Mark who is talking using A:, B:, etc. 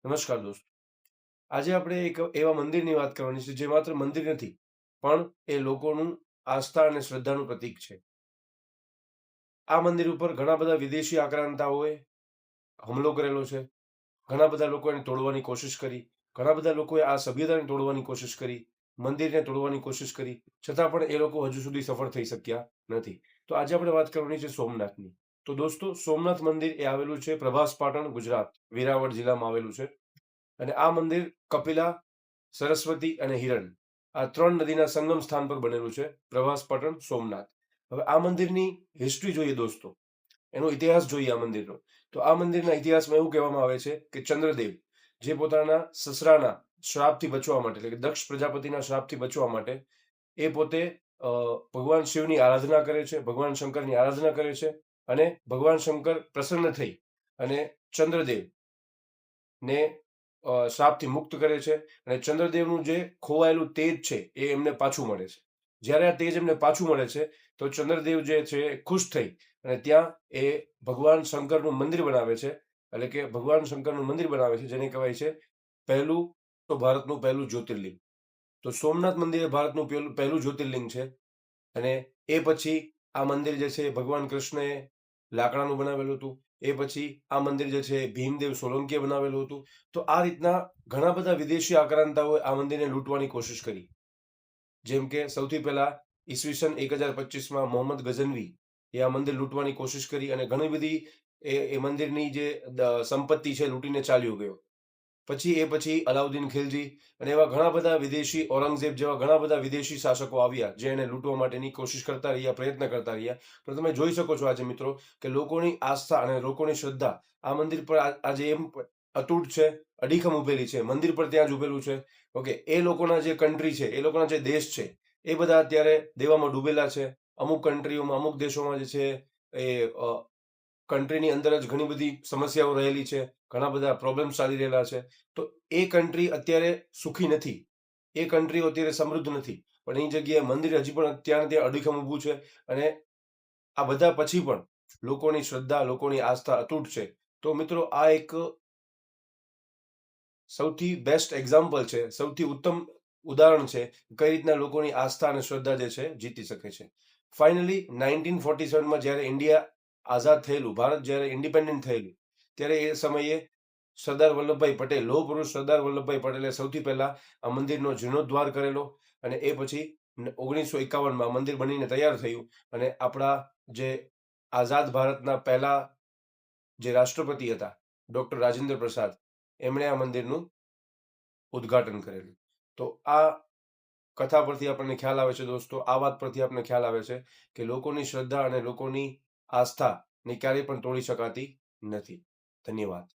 A: નમસ્કાર દોસ્તો. આજે આપણે એક એવા મંદિરની વાત કરવાની છે જે માત્ર મંદિર નથી, પણ એ લોકોનું આસ્થા અને શ્રદ્ધાનું પ્રતીક છે. આ મંદિર ઉપર ઘણા બધા વિદેશી આક્રાંતાઓએ હુમલો કરેલો છે. ઘણા બધા લોકો એને તોડવાની કોશિશ કરી. ઘણા બધા લોકોએ આ સભ્યતાને તોડવાની કોશિશ કરી, મંદિરને તોડવાની કોશિશ કરી, છતાં પણ એ લોકો હજુ સુધી સફળ થઈ શક્યા નથી. તો આજે આપણે વાત કરવાની છે સોમનાથની. તો દોસ્તો, સોમનાથ મંદિર એ આવેલું છે પ્રભાસ પાટણ, ગુજરાત, વેરાવળ જિલ્લામાં આવેલું છે. અને આ મંદિર કપિલા, સરસ્વતી અને હિરણ આ 3 નદીના સંગમ સ્થાન પર બનેલું છે, પ્રભાસ પાટણ, સોમનાથ. હવે આ મંદિરની હિસ્ટ્રી જોઈએ દોસ્તો, એનો ઇતિહાસ જોઈએ આ મંદિરનો. તો આ મંદિરના ઇતિહાસમાં એવું કહેવામાં આવે છે કે ચંદ્રદેવ, જે પોતાના સસરાના શ્રાપથી બચવા માટે, એટલે કે દક્ષ પ્રજાપતિના શ્રાપથી બચવા માટે, એ પોતે ભગવાન શિવની આરાધના કરે છે, ભગવાન શંકરની આરાધના કરે છે. અને ભગવાન શંકર પ્રસન્ન થઈ અને ચંદ્રદેવને શ્રાપથી મુક્ત કરે છે. અને ચંદ્રદેવનું જે ખોવાયેલું તેજ છે એ એમને પાછું મળે છે. જ્યારે આ તેજ એમને પાછું મળે છે, તો ચંદ્રદેવ જે છે એ ખુશ થઈ અને ત્યાં એ ભગવાન શંકરનું મંદિર બનાવે છે. એટલે કે ભગવાન શંકરનું મંદિર બનાવે છે, જેને કહેવાય છે પહેલું, તો ભારતનું પહેલું જ્યોતિર્લિંગ. તો સોમનાથ મંદિર એ ભારતનું પહેલું જ્યોતિર્લિંગ છે. અને એ પછી આ મંદિર જે છે એ ભગવાન કૃષ્ણએ લાકડાનું બનાવેલું હતું. એ પછી આ મંદિર જે છે એ ભીમદેવ સોલંકીએ બનાવેલું હતું. તો આ રીતના ઘણા બધા વિદેશી આક્રાંતાઓએ આ મંદિરને લૂંટવાની કોશિશ કરી. જેમ કે સૌથી પહેલા ઈસવીસન 1025માં મોહમ્મદ ગઝનવી એ આ મંદિર લૂંટવાની કોશિશ કરી અને ઘણી બધી એ મંદિરની જે સંપત્તિ છે લૂંટીને ચાલ્યો ગયો. પછી અલાઉદ્દીન ખિલજી અને એવા ઘણા બધા વિદેશી, ઔરંગઝેબ જેવા ઘણા બધા વિદેશી શાસકો આવ્યા, જે એને લૂંટવા માટેની કોશિશ કરતા રહ્યા, પ્રયત્ન કરતા રહ્યા. પણ તમે જોઈ શકો છો આજે મિત્રો કે લોકોની આસ્થા અને લોકોની શ્રદ્ધા આ મંદિર પર આજે એમ અતૂટ છે, અડીખમ ઊભેલી છે. મંદિર પર ત્યાં જ ઊભેલું છે. ઓકે, એ લોકોના જે કન્ટ્રી છે, એ લોકોના જે દેશ છે, એ બધા અત્યારે દેવામાં ડૂબેલા છે. અમુક કન્ટ્રીઓમાં, અમુક દેશોમાં જે છે એ કન્ટ્રીની અંદર જ ઘણી બધી સમસ્યાઓ રહેલી છે. ઘણા બધા પ્રોબ્લેમ્સ ચાલી રહેલા છે. તો એ કન્ટ્રી અત્યારે સુખી નથી. એ કન્ટ્રીઓ અત્યારે સમૃદ્ધ નથી. પણ એની જગ્યાએ મંદિર હજી પણ ત્યાં ને ત્યાં અડીખમ ઊભું છે. અને આ બધા પછી પણ લોકોની શ્રદ્ધા, લોકોની આસ્થા અતૂટ છે. તો મિત્રો, આ એક સૌથી બેસ્ટ એક્ઝામ્પલ છે, સૌથી ઉત્તમ ઉદાહરણ છે કઈ રીતના લોકોની આસ્થા અને શ્રદ્ધા જે છે જીતી શકે છે. ફાઇનલી 1947માં જ્યારે ઇન્ડિયા આઝાદ થયેલું, ભારત જ્યારે ઇન્ડિપેન્ડન્ટ થયેલું, ત્યારે એ સમયે સરદાર વલ્લભભાઈ પટેલ, લોહ પુરુષ સરદાર વલ્લભભાઈ પટેલે સૌથી પહેલા આ મંદિરનો જીર્ણોદ્ધાર કરેલો. અને એ પછી 1951માં મંદિર બનીને તૈયાર થયું. અને આપણા જે આઝાદ ભારતના પહેલા જે રાષ્ટ્રપતિ હતા, ડોક્ટર રાજેન્દ્ર પ્રસાદ, એમણે આ મંદિરનું ઉદ્ઘાટન કરેલું. તો આ કથા પરથી આપણને ખ્યાલ આવે છે દોસ્તો, આ વાત પરથી આપણને ખ્યાલ આવે છે કે લોકોની શ્રદ્ધા અને લોકોની આસ્થાને ક્યારેય પણ તોડી શકાતી નથી. ધન્યવાદ.